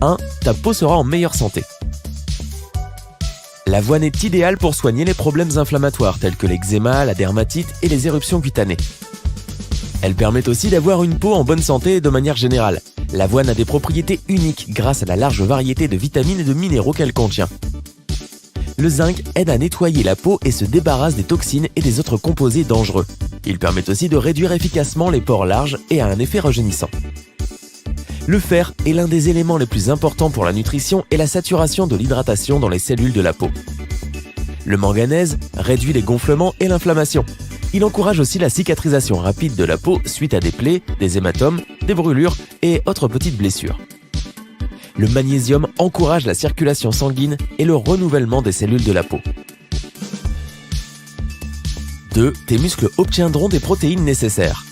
1. Ta peau sera en meilleure santé. L'avoine est idéale pour soigner les problèmes inflammatoires tels que l'eczéma, la dermatite et les éruptions cutanées. Elle permet aussi d'avoir une peau en bonne santé de manière générale. L'avoine a des propriétés uniques grâce à la large variété de vitamines et de minéraux qu'elle contient. Le zinc aide à nettoyer la peau et se débarrasse des toxines et des autres composés dangereux. Il permet aussi de réduire efficacement les pores larges et a un effet rajeunissant. Le fer est l'un des éléments les plus importants pour la nutrition et la saturation de l'hydratation dans les cellules de la peau. Le manganèse réduit les gonflements et l'inflammation. Il encourage aussi la cicatrisation rapide de la peau suite à des plaies, des hématomes, des brûlures et autres petites blessures. Le magnésium encourage la circulation sanguine et le renouvellement des cellules de la peau. 2. Tes muscles obtiendront des protéines nécessaires.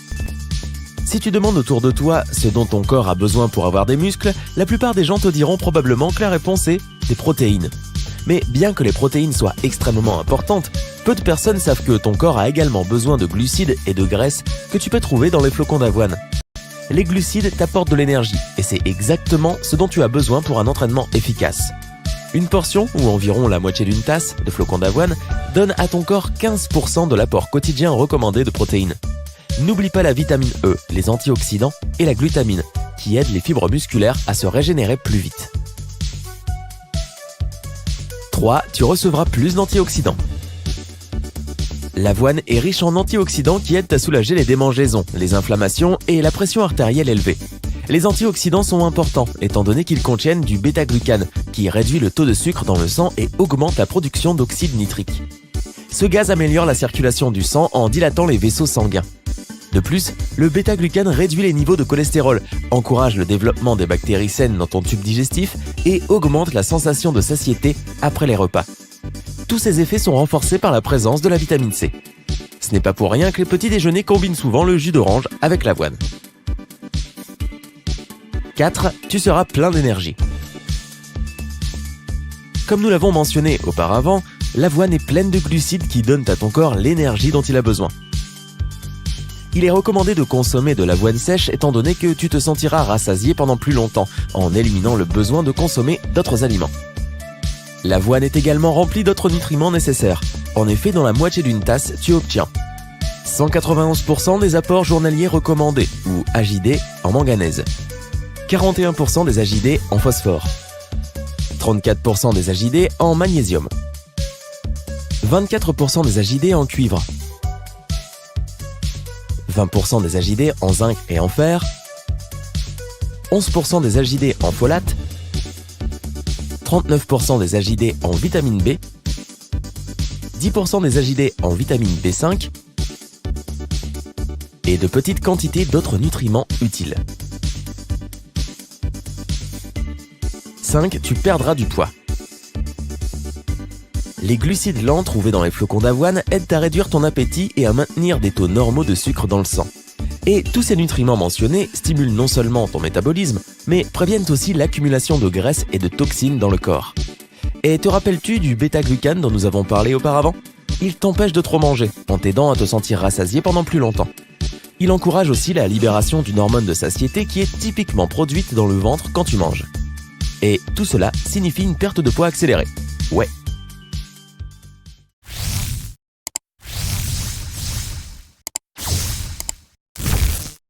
Si tu demandes autour de toi ce dont ton corps a besoin pour avoir des muscles, la plupart des gens te diront probablement que la réponse est des protéines. Mais bien que les protéines soient extrêmement importantes, peu de personnes savent que ton corps a également besoin de glucides et de graisses que tu peux trouver dans les flocons d'avoine. Les glucides t'apportent de l'énergie et c'est exactement ce dont tu as besoin pour un entraînement efficace. Une portion, ou environ la moitié d'une tasse, de flocons d'avoine donne à ton corps 15% de l'apport quotidien recommandé de protéines. N'oublie pas la vitamine E, les antioxydants et la glutamine, qui aident les fibres musculaires à se régénérer plus vite. 3. Tu recevras plus d'antioxydants. L'avoine est riche en antioxydants qui aident à soulager les démangeaisons, les inflammations et la pression artérielle élevée. Les antioxydants sont importants, étant donné qu'ils contiennent du bêta-glucane, qui réduit le taux de sucre dans le sang et augmente la production d'oxyde nitrique. Ce gaz améliore la circulation du sang en dilatant les vaisseaux sanguins. De plus, le bêta-glucane réduit les niveaux de cholestérol, encourage le développement des bactéries saines dans ton tube digestif et augmente la sensation de satiété après les repas. Tous ces effets sont renforcés par la présence de la vitamine C. Ce n'est pas pour rien que les petits déjeuners combinent souvent le jus d'orange avec l'avoine. 4. Tu seras plein d'énergie. Comme nous l'avons mentionné auparavant, l'avoine est pleine de glucides qui donnent à ton corps l'énergie dont il a besoin. Il est recommandé de consommer de l'avoine sèche étant donné que tu te sentiras rassasié pendant plus longtemps en éliminant le besoin de consommer d'autres aliments. L'avoine est également remplie d'autres nutriments nécessaires. En effet, dans la moitié d'une tasse, tu obtiens 191% des apports journaliers recommandés, ou AJD, en manganèse, 41% des AJD en phosphore, 34% des AJD en magnésium, 24% des AJD en cuivre, 20% des AJD en zinc et en fer, 11% des AJD en folate, 39% des AJD en vitamine B, 10% des AJD en vitamine B5 et de petites quantités d'autres nutriments utiles. 5. Tu perdras du poids. Les glucides lents trouvés dans les flocons d'avoine aident à réduire ton appétit et à maintenir des taux normaux de sucre dans le sang. Et tous ces nutriments mentionnés stimulent non seulement ton métabolisme, mais préviennent aussi l'accumulation de graisse et de toxines dans le corps. Et te rappelles-tu du bêta-glucane dont nous avons parlé auparavant ? Il t'empêche de trop manger, en t'aidant à te sentir rassasié pendant plus longtemps. Il encourage aussi la libération d'une hormone de satiété qui est typiquement produite dans le ventre quand tu manges. Et tout cela signifie une perte de poids accélérée. Ouais,